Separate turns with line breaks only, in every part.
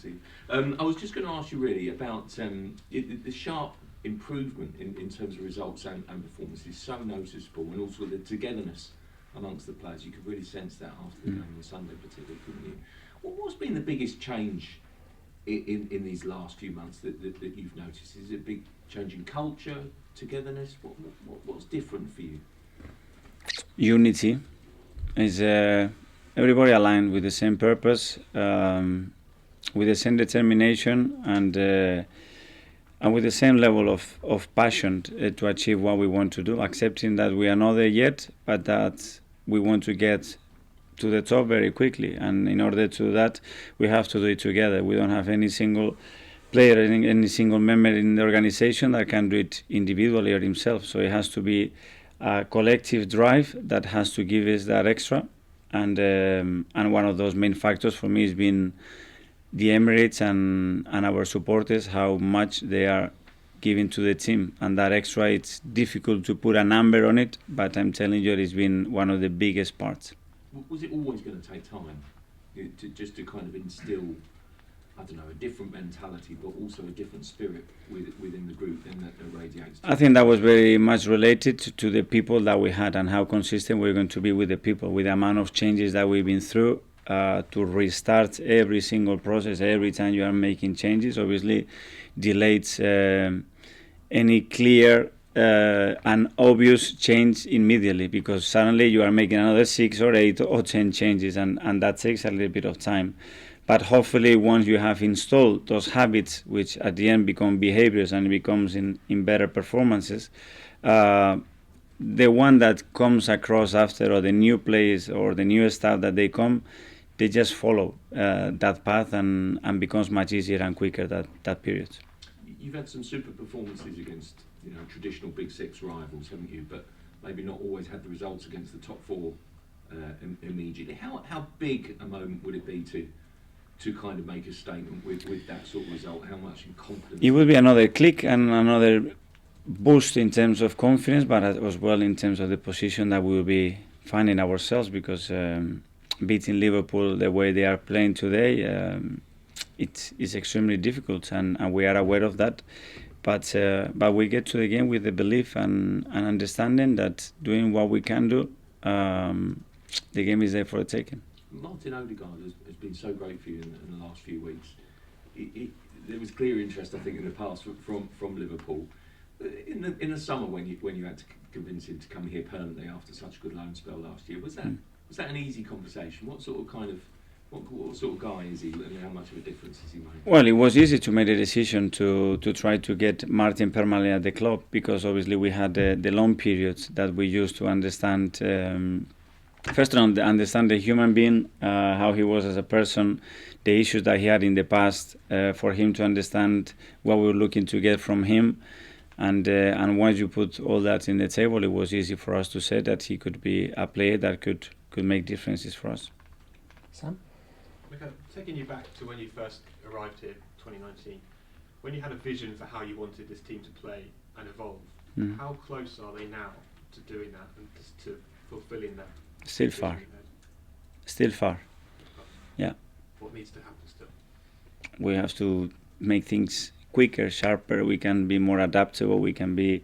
Steve. I was just going to ask you really about the sharp improvement in terms of results and performance is so noticeable, and also the togetherness amongst the players. You could really sense that after the game on Sunday, particularly, couldn't you? What's been the biggest change in these last few months that you've noticed? Is it a big change in culture, togetherness? What's different for you?
Unity is everybody aligned with the same purpose, with the same determination, and with the same level of passion to achieve what we want to do, accepting that we are not there yet, but that we want to get to the top very quickly. And in order to do that, we have to do it together. We don't have any single player, any single member in the organization that can do it individually or himself. So it has to be a collective drive that has to give us that extra. And one of those main factors for me has been the Emirates and our supporters, how much they are giving to the team. And that extra, it's difficult to put a number on it, but I'm telling you, it's been one of the biggest parts.
Was it always going to take time to kind of instill, I don't know, a different mentality, but also a different spirit within the group that radiates?
I think that was very much related to the people that we had and how consistent we're going to be with the people, with the amount of changes that we've been through. To restart every single process every time you are making changes obviously delays any clear and obvious change immediately, because suddenly you are making another 6 or 8 or 10 changes, and that takes a little bit of time. But hopefully once you have installed those habits, which at the end become behaviors and becomes in better performances, the one that comes across after, or the new players or the new staff that they come, they just follow that path and becomes much easier and quicker that period.
You've had some super performances against traditional Big Six rivals, haven't you? But maybe not always had the results against the top 4 immediately. How big a moment would it be to kind of make a statement with that sort of result? How much in confidence?
It would be another click and another boost in terms of confidence, but as well in terms of the position that we will be finding ourselves, because beating Liverpool the way they are playing today, it is extremely difficult, and we are aware of that. But we get to the game with the belief and understanding that doing what we can do, the game is there for the taking.
Martin Odegaard has been so great for you in the last few weeks. There was clear interest, I think, in the past from Liverpool. In the summer, when you had to convince him to come here permanently after such a good loan spell last year, was that an easy conversation? What sort of guy is he, and how much of a difference has he made?
Well, it was easy to make the decision to try to get Martin permanently at the club, because obviously we had the long periods that we used to understand. First, understand the human being, how he was as a person, the issues that he had in the past, for him to understand what we were looking to get from him. And once you put all that in the table, it was easy for us to say that he could be a player that could make differences for us.
Sam?
Mikel, taking you back to when you first arrived here, 2019, when you had a vision for how you wanted this team to play and evolve, how close are they now to doing that and to fulfilling that?
Still far. Still far. Yeah.
What needs to happen still?
We have to make things quicker, sharper. We can be more adaptable. We can be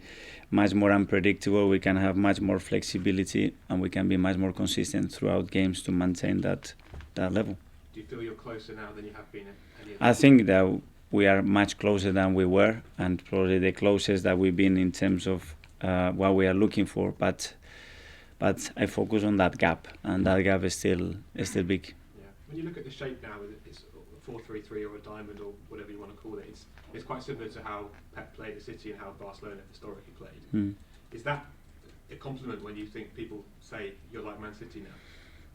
much more unpredictable. We can have much more flexibility, and we can be much more consistent throughout games to maintain that level.
Do you feel you're closer now than you have been at any other?
I think that we are much closer than we were, and probably the closest that we've been in terms of what we are looking for. But I focus on that gap, and that gap is still big.
Yeah. When you look at the shape now, it's a 4-3-3 or a diamond or whatever you want to call it. It's quite similar to how Pep played at City and how Barcelona historically played. Is that a compliment when you think people say you're like Man City now?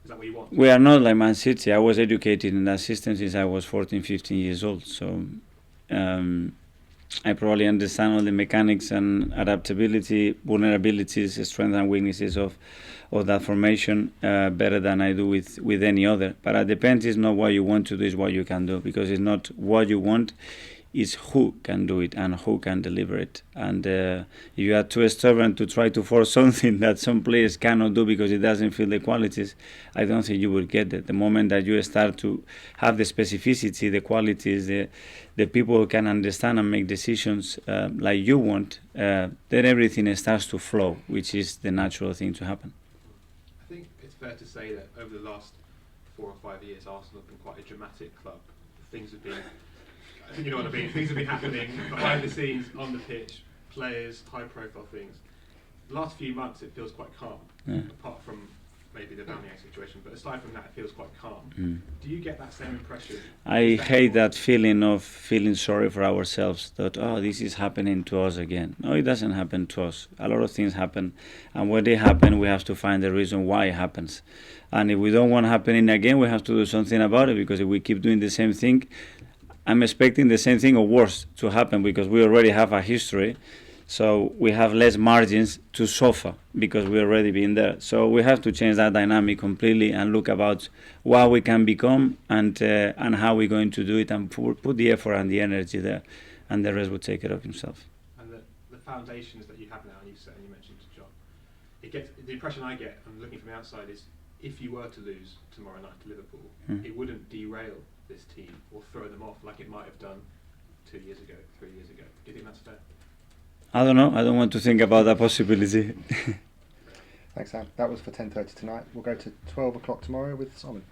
Is that what you want?
We are not like Man City. I was educated in that system since I was 14, 15 years old. So I probably understand all the mechanics and adaptability, vulnerabilities, strengths and weaknesses of that formation better than I do with any other. But it depends. It's not what you want to do, it's what you can do. Because it's not what you want, is who can do it and who can deliver it. And if you are too stubborn to try to force something that some players cannot do because it doesn't feel the qualities, I don't think you will get it. The moment that you start to have the specificity, the qualities, the people who can understand and make decisions like you want, then everything starts to flow, which is the natural thing to happen.
I think it's fair to say that over the last 4 or 5 years, Arsenal have been quite a dramatic club. Things have been, I think you know what I mean, things have been happening behind the scenes, on the pitch, players, high-profile things. The last few months, it feels quite calm, apart from maybe the Aubameyang situation, but aside from that, it feels quite calm. Do you get that same impression?
I hate that feeling of feeling sorry for ourselves, that, oh, this is happening to us again. No, it doesn't happen to us. A lot of things happen, and when they happen, we have to find the reason why it happens. And if we don't want it happening again, we have to do something about it, because if we keep doing the same thing, I'm expecting the same thing or worse to happen, because we already have a history. So we have less margins to suffer because we already been there. So we have to change that dynamic completely and look about what we can become and how we're going to do it, and put the effort and the energy there, and the rest will take care of himself.
And the foundations that you have now, and you mentioned to John, the impression I get, I'm looking from the outside, is if you were to lose tomorrow night to Liverpool, it wouldn't derail this team or throw them off like it might have done 2 years ago, 3 years ago. Do you think that's fair?
I don't know. I don't want to think about that possibility.
Thanks, Sam. That was for 10:30 tonight. We'll go to 12 o'clock tomorrow with Simon.